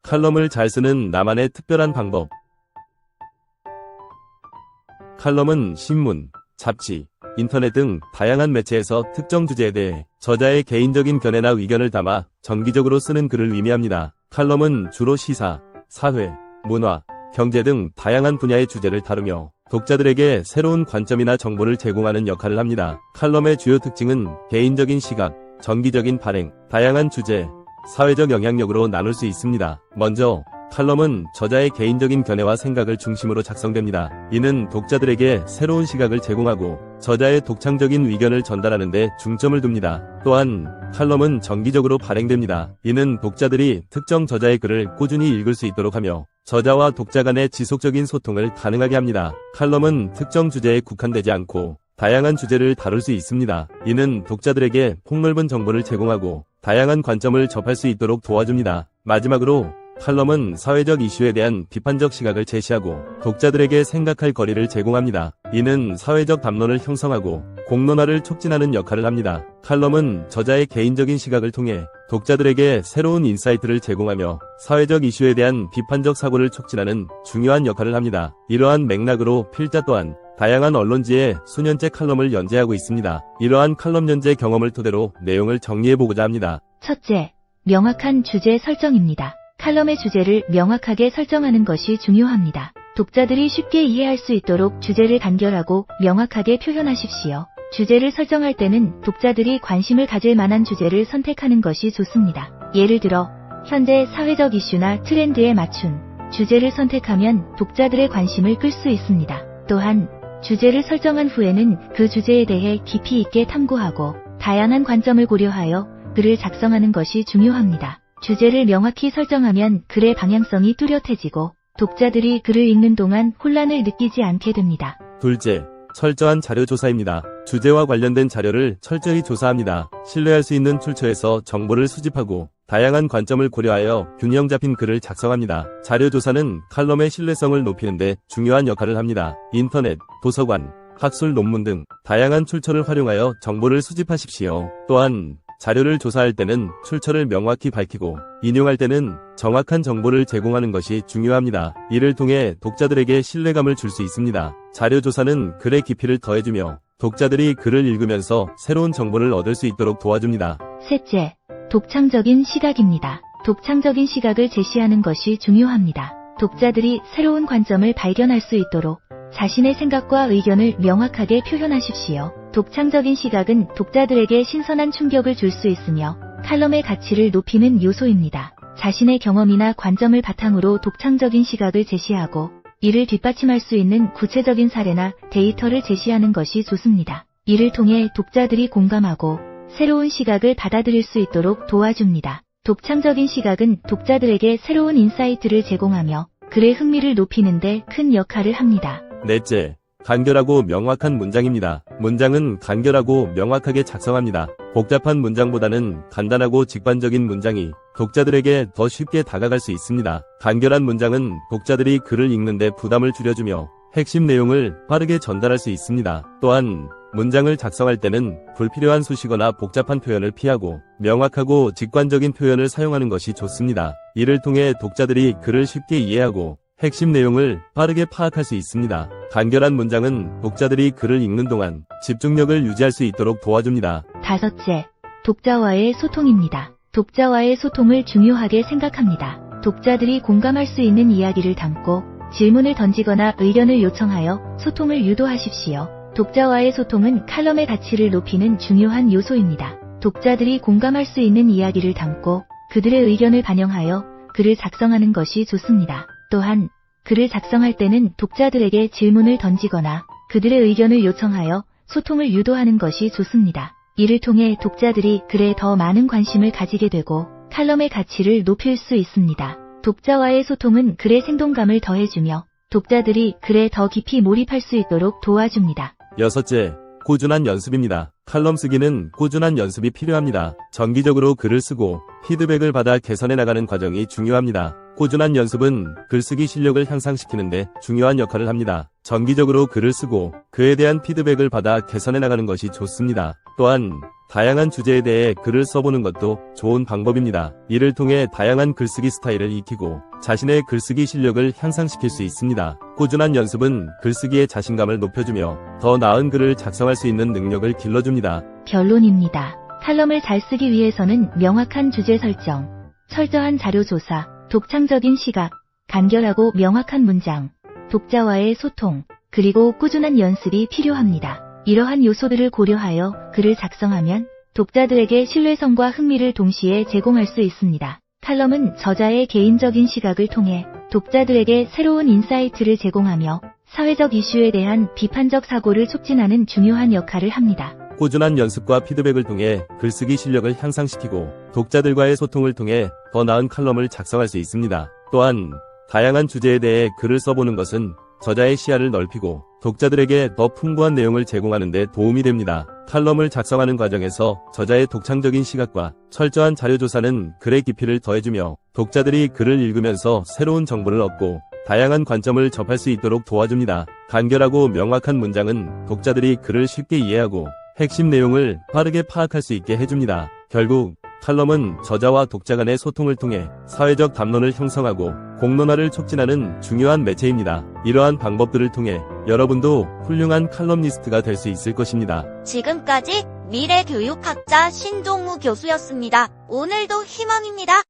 칼럼을 잘 쓰는 나만의 특별한 방법. 칼럼은 신문, 잡지, 인터넷 등 다양한 매체에서 특정 주제에 대해 저자의 개인적인 견해나 의견을 담아 정기적으로 쓰는 글을 의미합니다. 칼럼은 주로 시사, 사회, 문화, 경제 등 다양한 분야의 주제를 다루며 독자들에게 새로운 관점이나 정보를 제공하는 역할을 합니다. 칼럼의 주요 특징은 개인적인 시각, 정기적인 발행, 다양한 주제, 사회적 영향력으로 나눌 수 있습니다. 먼저 칼럼은 저자의 개인적인 견해와 생각을 중심으로 작성됩니다. 이는 독자들에게 새로운 시각을 제공하고 저자의 독창적인 의견을 전달하는 데 중점을 둡니다. 또한 칼럼은 정기적으로 발행됩니다. 이는 독자들이 특정 저자의 글을 꾸준히 읽을 수 있도록 하며 저자와 독자 간의 지속적인 소통을 가능하게 합니다. 칼럼은 특정 주제에 국한되지 않고 다양한 주제를 다룰 수 있습니다. 이는 독자들에게 폭넓은 정보를 제공하고 다양한 관점을 접할 수 있도록 도와줍니다. 마지막으로 칼럼은 사회적 이슈에 대한 비판적 시각을 제시하고 독자들에게 생각할 거리를 제공합니다. 이는 사회적 담론을 형성하고 공론화를 촉진하는 역할을 합니다. 칼럼은 저자의 개인적인 시각을 통해 독자들에게 새로운 인사이트를 제공하며 사회적 이슈에 대한 비판적 사고를 촉진하는 중요한 역할을 합니다. 이러한 맥락으로 필자 또한 다양한 언론지에 수년째 칼럼을 연재하고 있습니다. 이러한 칼럼 연재 경험을 토대로 내용을 정리해보고자 합니다. 첫째, 명확한 주제 설정입니다. 칼럼의 주제를 명확하게 설정하는 것이 중요합니다. 독자들이 쉽게 이해할 수 있도록 주제를 간결하고 명확하게 표현하십시오. 주제를 설정할 때는 독자들이 관심을 가질 만한 주제를 선택하는 것이 좋습니다. 예를 들어, 현재 사회적 이슈나 트렌드에 맞춘 주제를 선택하면 독자들의 관심을 끌 수 있습니다. 또한, 주제를 설정한 후에는 그 주제에 대해 깊이 있게 탐구하고 다양한 관점을 고려하여 글을 작성하는 것이 중요합니다. 주제를 명확히 설정하면 글의 방향성이 뚜렷해지고 독자들이 글을 읽는 동안 혼란을 느끼지 않게 됩니다. 둘째, 철저한 자료 조사입니다. 주제와 관련된 자료를 철저히 조사합니다. 신뢰할 수 있는 출처에서 정보를 수집하고 다양한 관점을 고려하여 균형 잡힌 글을 작성합니다. 자료 조사는 칼럼의 신뢰성을 높이는 데 중요한 역할을 합니다. 인터넷, 도서관, 학술 논문 등 다양한 출처를 활용하여 정보를 수집하십시오. 또한 자료를 조사할 때는 출처를 명확히 밝히고 인용할 때는 정확한 정보를 제공하는 것이 중요합니다. 이를 통해 독자들에게 신뢰감을 줄 수 있습니다. 자료 조사는 글의 깊이를 더해주며 독자들이 글을 읽으면서 새로운 정보를 얻을 수 있도록 도와줍니다. 셋째, 독창적인 시각입니다. 독창적인 시각을 제시하는 것이 중요합니다. 독자들이 새로운 관점을 발견할 수 있도록 자신의 생각과 의견을 명확하게 표현하십시오. 독창적인 시각은 독자들에게 신선한 충격을 줄 수 있으며 칼럼의 가치를 높이는 요소입니다. 자신의 경험이나 관점을 바탕으로 독창적인 시각을 제시하고 이를 뒷받침할 수 있는 구체적인 사례나 데이터를 제시하는 것이 좋습니다. 이를 통해 독자들이 공감하고 새로운 시각을 받아들일 수 있도록 도와줍니다. 독창적인 시각은 독자들에게 새로운 인사이트를 제공하며 글의 흥미를 높이는 데 큰 역할을 합니다. 넷째, 간결하고 명확한 문장입니다. 문장은 간결하고 명확하게 작성합니다. 복잡한 문장보다는 간단하고 직관적인 문장이 독자들에게 더 쉽게 다가갈 수 있습니다. 간결한 문장은 독자들이 글을 읽는데 부담을 줄여주며 핵심 내용을 빠르게 전달할 수 있습니다. 또한 문장을 작성할 때는 불필요한 수식어나 복잡한 표현을 피하고 명확하고 직관적인 표현을 사용하는 것이 좋습니다. 이를 통해 독자들이 글을 쉽게 이해하고 핵심 내용을 빠르게 파악할 수 있습니다. 간결한 문장은 독자들이 글을 읽는 동안 집중력을 유지할 수 있도록 도와줍니다. 다섯째, 독자와의 소통입니다. 독자와의 소통을 중요하게 생각합니다. 독자들이 공감할 수 있는 이야기를 담고 질문을 던지거나 의견을 요청하여 소통을 유도하십시오. 독자와의 소통은 칼럼의 가치를 높이는 중요한 요소입니다. 독자들이 공감할 수 있는 이야기를 담고 그들의 의견을 반영하여 글을 작성하는 것이 좋습니다. 또한 글을 작성할 때는 독자들에게 질문을 던지거나 그들의 의견을 요청하여 소통을 유도하는 것이 좋습니다. 이를 통해 독자들이 글에 더 많은 관심을 가지게 되고 칼럼의 가치를 높일 수 있습니다. 독자와의 소통은 글의 생동감을 더해주며 독자들이 글에 더 깊이 몰입할 수 있도록 도와줍니다. 여섯째, 꾸준한 연습입니다. 칼럼 쓰기는 꾸준한 연습이 필요합니다. 정기적으로 글을 쓰고 피드백을 받아 개선해 나가는 과정이 중요합니다. 꾸준한 연습은 글쓰기 실력을 향상시키는데 중요한 역할을 합니다. 정기적으로 글을 쓰고 그에 대한 피드백을 받아 개선해 나가는 것이 좋습니다. 또한 다양한 주제에 대해 글을 써보는 것도 좋은 방법입니다. 이를 통해 다양한 글쓰기 스타일을 익히고 자신의 글쓰기 실력을 향상시킬 수 있습니다. 꾸준한 연습은 글쓰기의 자신감을 높여주며 더 나은 글을 작성할 수 있는 능력을 길러줍니다. 결론입니다. 칼럼을 잘 쓰기 위해서는 명확한 주제 설정, 철저한 자료 조사, 독창적인 시각, 간결하고 명확한 문장, 독자와의 소통, 그리고 꾸준한 연습이 필요합니다. 이러한 요소들을 고려하여 글을 작성하면 독자들에게 신뢰성과 흥미를 동시에 제공할 수 있습니다. 칼럼은 저자의 개인적인 시각을 통해 독자들에게 새로운 인사이트를 제공하며 사회적 이슈에 대한 비판적 사고를 촉진하는 중요한 역할을 합니다. 꾸준한 연습과 피드백을 통해 글쓰기 실력을 향상시키고 독자들과의 소통을 통해 더 나은 칼럼을 작성할 수 있습니다. 또한 다양한 주제에 대해 글을 써보는 것은 저자의 시야를 넓히고 독자들에게 더 풍부한 내용을 제공하는 데 도움이 됩니다. 칼럼을 작성하는 과정에서 저자의 독창적인 시각과 철저한 자료 조사는 글의 깊이를 더해주며 독자들이 글을 읽으면서 새로운 정보를 얻고 다양한 관점을 접할 수 있도록 도와줍니다. 간결하고 명확한 문장은 독자들이 글을 쉽게 이해하고 핵심 내용을 빠르게 파악할 수 있게 해줍니다. 결국 칼럼은 저자와 독자 간의 소통을 통해 사회적 담론을 형성하고 공론화를 촉진하는 중요한 매체입니다. 이러한 방법들을 통해 여러분도 훌륭한 칼럼니스트가 될 수 있을 것입니다. 지금까지 미래교육학자 신동우 교수였습니다. 오늘도 희망입니다.